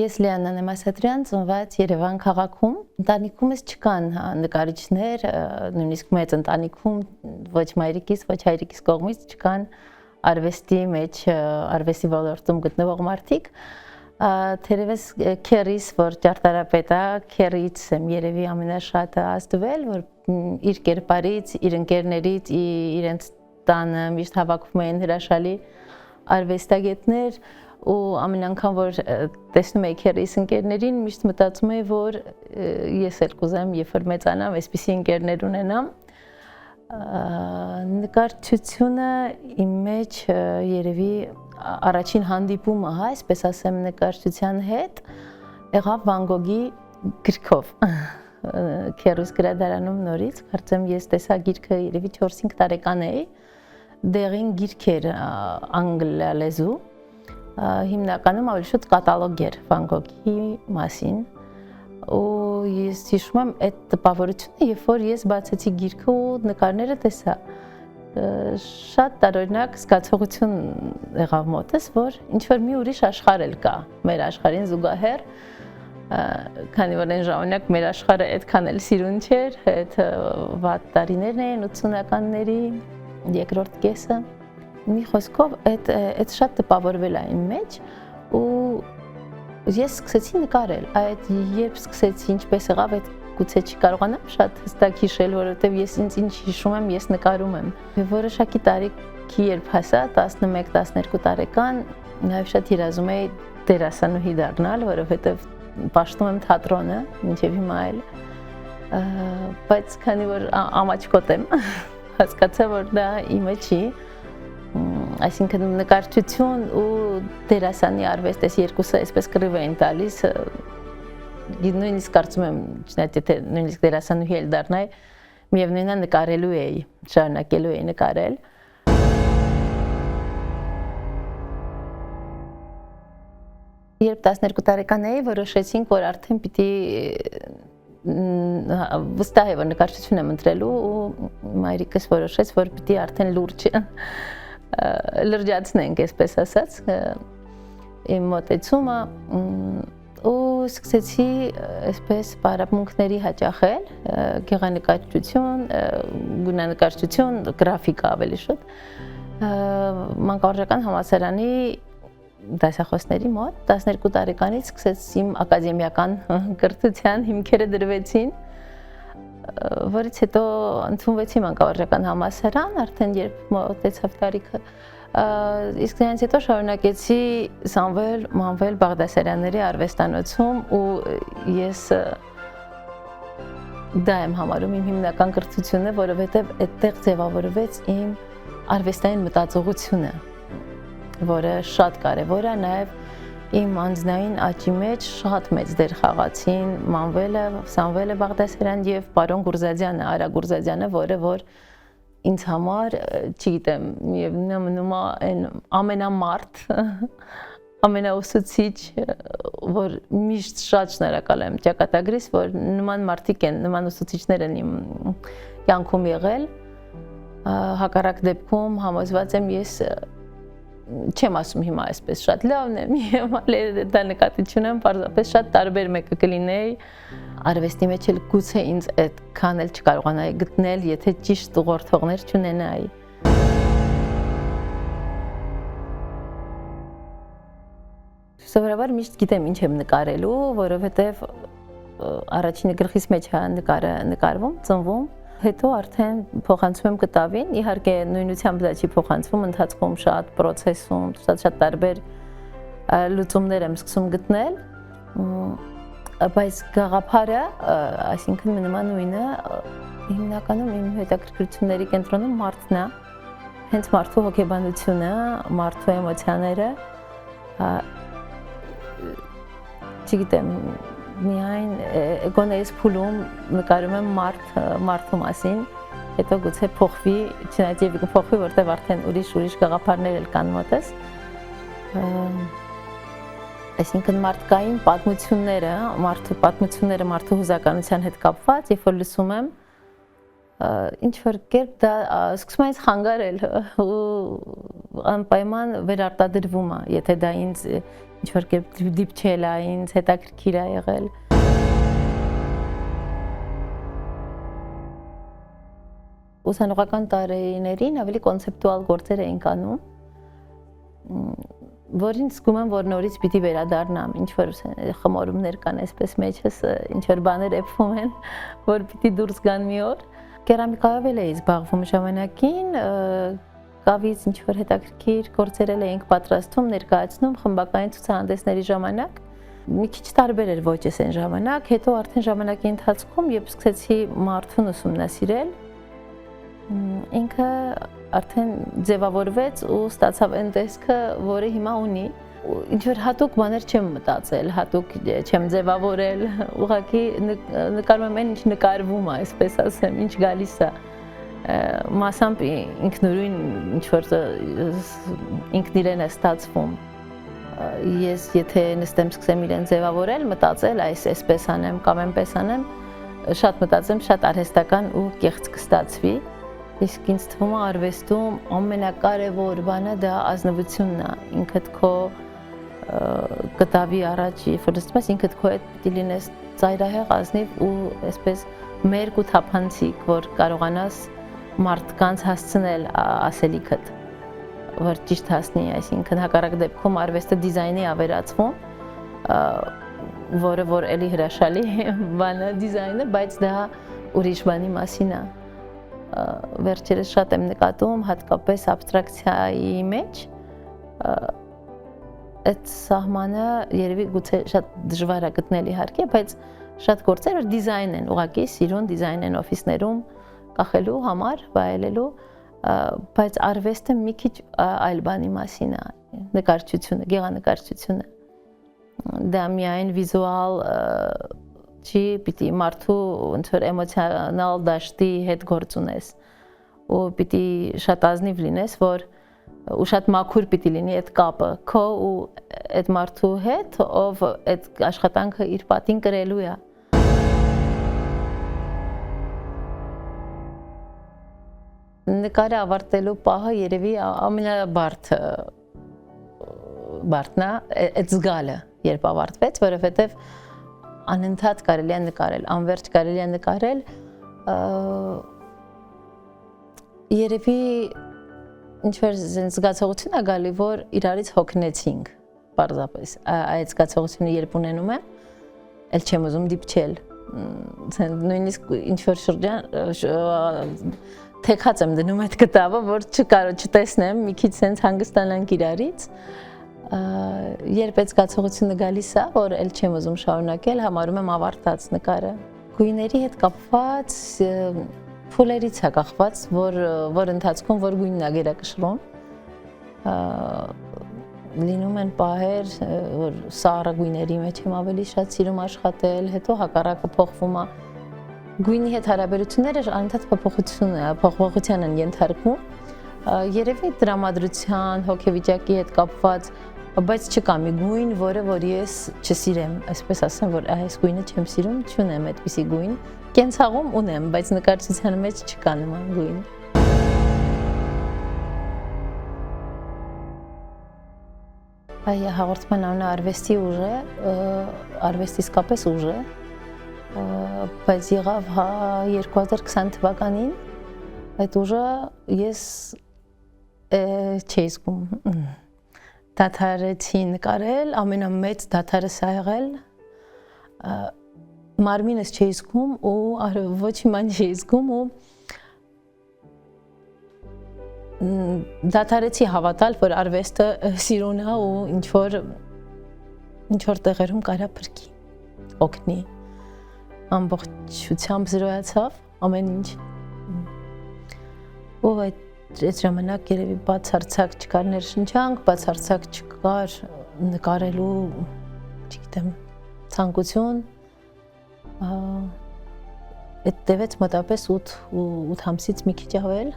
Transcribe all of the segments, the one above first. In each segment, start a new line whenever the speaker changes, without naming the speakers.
Ես Լիաննա Նեմասատրյան, ծնված Երևան քաղաքում։ Ընտանիքումս չկան նկարիչներ, նույնիսկ մեծ ընտանիքում ոչ մայրիկիս, ոչ հայրիկիս կողմից չկան արվեստի մեջ, արվեստի ոլորտում գտնվող մարդիկ։ Թերևս քերիս, որ ճարտարապետ է, քերից եմ երևի ամենաշատը ազդվել, որ իր կերպարից, իր ընկերներից, իրենց տանը միշտ հավաքվում էին հրաշալի արվեստագետներ ու ամեն անգամ որ տեսնում եի քերիս ընկերներին միշտ մտածում եի որ ես էլ կուզեմ երբ որ մեծանամ այսպիսի ընկերներ ունենամ նկարչությունը իմ մեջ երևի առաջին հանդիպումը հա այսպես ասեմ նկարչության հետ եղավ Վան Գոգի գրքով քերուս գրադարանում նորից կարծեմ ես տեսա գիրքը երևի 4-5 տարեկան էի դեղին գիրք էր անգլիա լեզու հիմնականում ավելի շուտ կատալոգ էր Վան Գոգի մասին ու ես հիշում եմ այդ տպավորությունը երբ որ ես բացեցի գիրքը ու նկարները տեսա շատ տարօրինակ զգացողություն եղավ մոտս որ ինչ որ մի ուրիշ աշխարհ էլ կա մեր աշխարհին զուգահեռ քանի որ այն ժամանակ մեր աշխարհը այդքան էլ սիրուն չէր այդ վատ տարիներն էին 80-ականների երկրորդ կեսը մի խոսքով այդ շատ տպավորվել է իմ մեջ ու ես սկսեցի նկարել այդ երբ սկսեցի ինչպես եղավ այդ գուցե չկարողանամ շատ հստակ հիշել որովհետև ես ինձ ինչ հիշում եմ ես նկարում եմ որոշակի տարիքի երբ հասա 11-12 տարեկան նաև շատ երազում էի դերասանուհի դառնալ որովհետև պաշտում եմ թատրոնը մինչև հիմա էլ բայց քանի որ ամաչկոտ եմ հասկացա որ դա իմը չի այսինքն նկարչություն ու դերասանի արվեստ այս երկուսը այսպես կռիվ էին տալիս նույնիսկ կարծում եմ չնայած եթե նույնիսկ դերասանուհի էլ դառնայի միևնույնն է նկարելու էի շարունակելու էի նկարել երբ 12 տարեկան էի որոշեցինք որ արդեն պիտի վստահ է որ նկարչություն եմ ընտրելու ու մայրիկս որոշեց որ պիտի արդեն լուրջ լրջացնենք այսպես ասած իմ մոտեցումը ու սկսեցի այսպես պարապմունքների հաճախել գեղանկարչություն, գունանկարչություն, գրաֆիկա ավելի շուտ մանկավարժական համալսարանի դասախոսների մոտ 12 տարեկանից սկսեցի իմ ակադեմիական կրթության հիմքերը դրվեցին որից հետո ընդունվեցի մանկավարժական համալսարան արդեն երբ մոտեցավ տարիքը իսկ դրանից հետո շարունակեցի Սամվել Մանվել Բաղդասարյանների արվեստանոցում ու ես դա եմ համարում իմ հիմնական կրթությունը որովհետև այդտեղ ձևավորվեց իմ արվեստային մտածողությունը որը շատ կարևոր է նաև իմ անձնային աճի մեջ շատ մեծ դեր խաղացին Մանվելը, Սամվելը Բաղդասարյան եւ պարոն Գուրզադյանը, Արա Գուրզադյանը, որը որ ինձ համար, չգիտեմ, եւ նա մնում է այն ամենամարդ, ամենաուսուցիչ, որ միշտ շատ շնորհակալ եմ ճակատագրիս, որ նման մարդիկ են, նման ուսուցիչներ են իմ կյանքում եղել, հակառակ դեպքում համոզված եմ ես չեմ ասում հիմա այսպես շատ լավն եմ եւ դա նկատի չունեմ պարզապես շատ տարբեր մեկը կլինեի արվեստի մեջ էլ գուցե ինձ այդքան էլ չկարողանայի գտնել եթե ճիշտ ուղղորդողներ չունենայի սովորաբար միշտ գիտեմ ինչ եմ նկարելու որովհետեւ առաջինը գլխիս մեջ է նկարվում ծնվում հետո արդեն փոխանցում եմ կտավին, իհարկե նույնությամբ դա չի փոխանցվում, ընթացքում շատ process-ում, շատ տարբեր լուծումներ եմ սկսում գտնել, բայց գաղափարը, այսինքն մնում է նույնը, հիմնականում իմ հետաքրքրությունների կենտրոնում մարդն է, հենց մարդու հոգեբանությունը, մարդու էմոցիաները, չգիտեմ, միայն գոնե ես փուլում նկարում եմ մարդու մասին, հետո գուցե փոխվի, չնայած եւ կփոխվի, որտեղ արդեն ուրիշ գաղափարներ էլ կան մոտս։ Այսինքն մարդկային պատմությունները, մարդու հուզականության հետ կապված, երբ որ լսում եմ, ինչ որ կերպ դա սկսում է ինձ խանգարել ու անպայման վերարտադրվում է, եթե դա ինձ ինչ-որ կերպ դիպչել է ինձ, հետաքրքիր է եղել։ Ուսանողական տարիներին ավելի կոնցեպտուալ գործեր էինք անում, որին զգում եմ, որ նորից պիտի վերադառնամ, ինչ-որ խմորումներ կան այսպես մեջս, ինչ-որ բաներ էփվում են, որ պիտի դուրս գան մի օր։ Կերամիկայով էլ էի զբաղվում ժամանակին, կավից ինչ-որ հետաքրքիր գործեր էինք պատրաստում, ներկայացնում խմբակային ցուցահանդեսների ժամանակ։ Մի քիչ տարբեր էր ոճս այն ժամանակ, հետո արդեն ժամանակի ընթացքում երբ սկսեցի մարդուն ուսումնասիրել, ինքը արդեն ձևավորվեց ու ստացավ այն տեսքը, որը հիմա ունի։ Ինչ-որ հատուկ բաներ չեմ մտածել, հատուկ չեմ ձևավորել, ուղղակի նկարում եմ այն, ինչ նկարվում է, այսպես ասեմ, ինչ գալիս է։ Մասամբ ինքնուրույն ինչ-որ ինքն իրեն է ստացվում։ Ես եթե նստեմ սկսեմ իրեն ձևավորել, մտածել, այսպես անեմ կամ այնպես անեմ, շատ մտածեմ, շատ արհեստական ու կեղծ կստացվի։ Իսկ ինձ թվում է արվեստում ամենակարևոր բանը դա ազնվությունն է, ինքդ քո կտավի առաջ, երբ որ նստում ես, ինքդ քո հետ պիտի լինես ծայրահեղ, ազնիվ ու այսպես մերկ ու թափանցիկ, որ կարողանաս մարդկանց հասցնել ասելիքդ, որ ճիշտ հասնի, այսինքն հակառակ դեպքում արվեստը դիզայնի ավերածվում, որը որ էլի հրաշալի բան է դիզայնը, բայց դա ուրիշ բանի մասին է։ Վերջերս շատ եմ նկատում, հատկապես աբստրակցիայի մեջ, այդ սահմանը երևի գուցե շատ դժվար է գտնել իհարկե, բայց շատ գործեր որ դիզայն են, ուղղակի սիրուն դիզայն են օֆիսներում կախելու համար, վայելելու, բայց արվեստը մի քիչ այլ բանի մասին է, նկարչությունը, գեղանկարչությունը։ Դա միայն վիզուալ չի, պիտի մարդու ոնց-որ էմոցիոնալ դաշտի հետ գործ ունես ու պիտի շատ ազնիվ լինես, որ ու շատ մաքուր պիտի լինի այդ կապը քո ու այդ մարդու հետ, ով այդ աշխատանքը իր պատին կրելու է։ Նկարը ավարտելու պահը երևի ամենաբարդն է, այդ զգալը, երբ ավարտվեց, որովհետև անընդհատ կարելի է նկարել, անվերջ կարելի է նկարել, երևի ինչ-որ զգացողություն է գալի, որ իրարից հոգնեցինք, պարզապես, այդ զգացողությունը երբ ունենում եմ, էլ չեմ ուզում դիպչել, նույնիսկ ինչ-որ շրջան, թեքած եմ դնում այդ կտավը, որ չտեսնեմ, մի քիչ սենց հանգստանանք իրարից, երբ այդ զգացողությունը գալիս է, որ էլ չեմ ուզում շարունակել, համարում եմ ավարտած նկարը։ Գույների հետ կապված, փուլերից է կախված, որ ընթացքում որ գույնն է գերակշռում, լինում են պահեր, որ սառը գույների մեջ եմ ավելի շատ սիրում աշխատել, հետո հակառակը փոխվում է։ Գույնի հետ հարաբերությունները անընդհատ փոփոխության են ենթարկվում, երևի տրամադրության, հոգեվիճակի հետ կապված, բայց չկա մի գույն, որը որ ես չսիրեմ, այսպես ասեմ, որ այս գույնը չեմ սիրում, չունեմ այդպիսի գույն, կենցաղում ունեմ, բայց նկարչության մեջ չկա նման գույն։ Այ հաղորդման անունը արվեստի ուժ է, արվեստի իսկապես ուժ է, բայց եղավ 2020 թվականին, այդ ուժը ես չէի զգում, դադարեցի նկարել, ամենամեծ դադարը սա եղել, մարմինս չէի զգում ու ոչ իման չէի զգում ու դադարեցի հավատալ, որ արվեստը սիրուն է ու ինչ-որ տեղերում կարա փրկի, օգնի, ամբողջությամբ զրոյացավ ամեն ինչ ու այդ ժամանակ երևի բացարձակ չկար ներշնչանք, բացարձակ չկար նկարելու, չգիտեմ, ցանկություն, այդ տևեց մոտապես 8 ամսից մի քիչ ավել,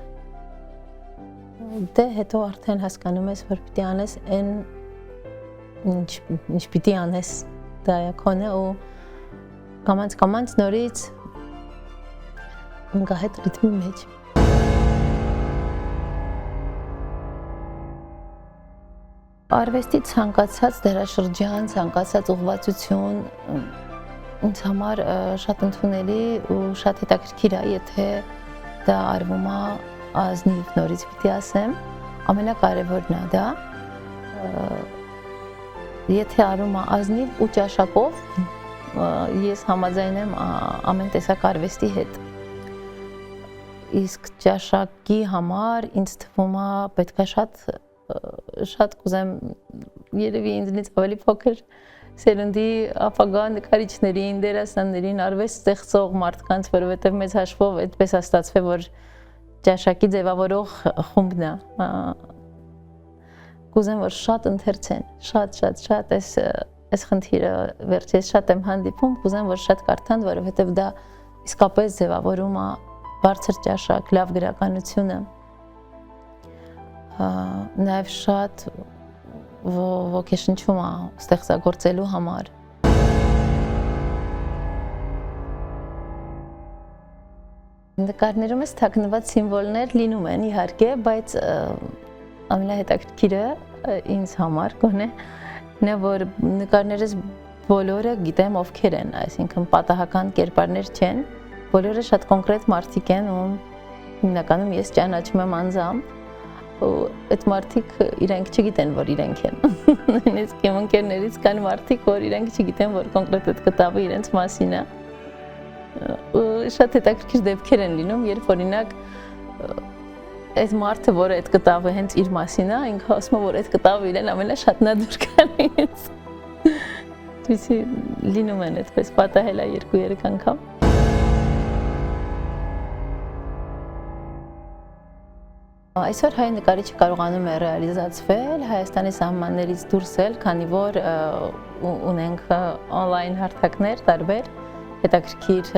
դե հետո արդեն հասկանում ես, որ պիտի անես այն, ինչ պիտի անես, դա է քոնը ու կամանց նորից ընկա հետ ռիթմի մեջ։ Արվեստի ցանկացած դերաշրջան, ցանկացած ուղղվածություն ինձ համար շատ ընդունելի ու շատ հետաքրքիր է, եթե դա արվում է ազնիվ, նորից պիտի ասեմ, ամենակարևորն է դա, եթե արվում է ազնիվ ու ճաշակով, ես համաձայն եմ ամեն տեսակ արվեստի հետ։ Իսկ ճաշակի համար ինձ թվում է պետք է շատ կուզեմ երևի ինձնից ավելի փոքր սերնդի ապագա նկարիչներին, դերասաններին, արվեստ ստեղծող մարդկանց, որովհետև մեծ հաշվով այդպես է ստացվել, որ ճաշակի ձևավորող խումբն է։ Կուզեմ, որ շատ ընթերցեն, շատ այս խնդիրը վերջերս շատ եմ հանդիպում, կուզեմ, որ շատ կարդան, որովհետև դա իսկապես ձևավորում է բարձր ճաշակ, լավ գրականությունը, նաև շատ ոգեշնչում է ստեղծագործելու համար։ Նկարներում ես թաքնված սիմվոլներ լինում են իհարկե, բայց ամենահետաքրքիրը ինձ համար գոնե նա որ նկարներս բոլորը գիտեմ ովքեր են, այսինքն պատահական կերպարներ չեն, բոլորը շատ կոնկրետ մարդիկ են, ում հիմնականում ես ճանաչում եմ անձամբ, ու այդ մարդիկ իրենք չգիտեն, որ իրենք են։ Նույնիսկ իմ ընկերներից կան մարդիկ, որ իրենք չգիտեն, որ կոնկրետ այդ կտավը իրենց մասին է։ Ու շատ հետաքրքիր դեպքեր են լինում, երբ օրինակ այդ մարդը, որ այդ կտավը հենց իր մասին է, ինքը ասում է, որ այդ կտավը իրեն ամենաշատն է դուր գալիս։ Դույսի լինում են այդպես պատահել է 2-3 անգամ։ Այսօր հայ նկարիչը կարողանում է ռեալիզացվել Հայաստանի սահմաններից դուրս էլ, քանի որ ունենք on-line հարթակներ տարբեր, հետաքրքիր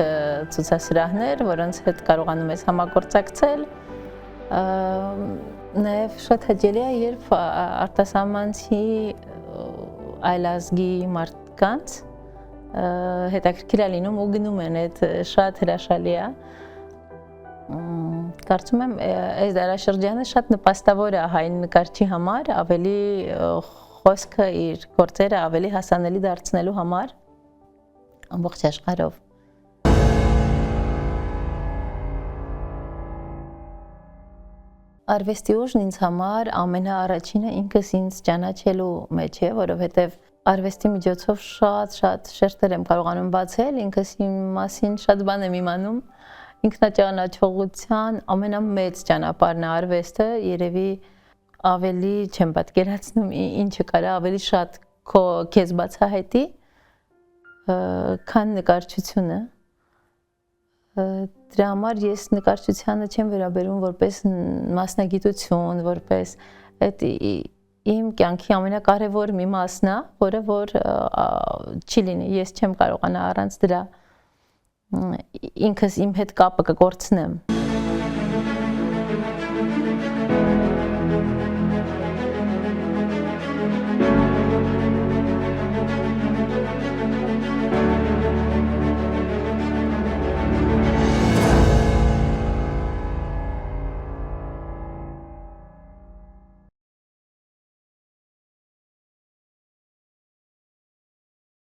ցուցասրահներ, որոնց հետ կարողանում ես համագործակցել։ Նաև շատ հաճելի է, երբ արտասահմանցի այլազգի մարդկանց հետաքրքիր է լինում ու գնում են, այդ շատ հրաշալի է։ Կարծում եմ, այս դարաշրջանը շատ նպաստավոր է հայ նկարչի համար, ավելի խոսքը իր գործերը ավելի հասանելի դարձնելու համար ամբողջ աշխարհով։ Արվեստի ուժն ինձ համար ամենաառաջինը ինքս ինձ ճանաչելու մեջ է, որովհետև արվեստի միջոցով շատ շերտեր եմ կարողանում բացել, ինքս իմ մասին շատ բան եմ իմանում, ինքնաճանաչողության ամենամեծ ճանապարհն է արվեստը, երևի ավելի չեմ պատկերացնում ինչը կարա ավելի շատ քեզ բացահայտի, քան նկարչությունը։ Դրա համար ես նկարչությանը չեմ վերաբերում որպես մասնագիտություն, որպես այդ իմ կյանքի ամենակարևոր մի մասն է, որը որ չի լինի, ես չեմ կարողանա առանց դրա ինքս իմ հետ կապը կկորցնեմ։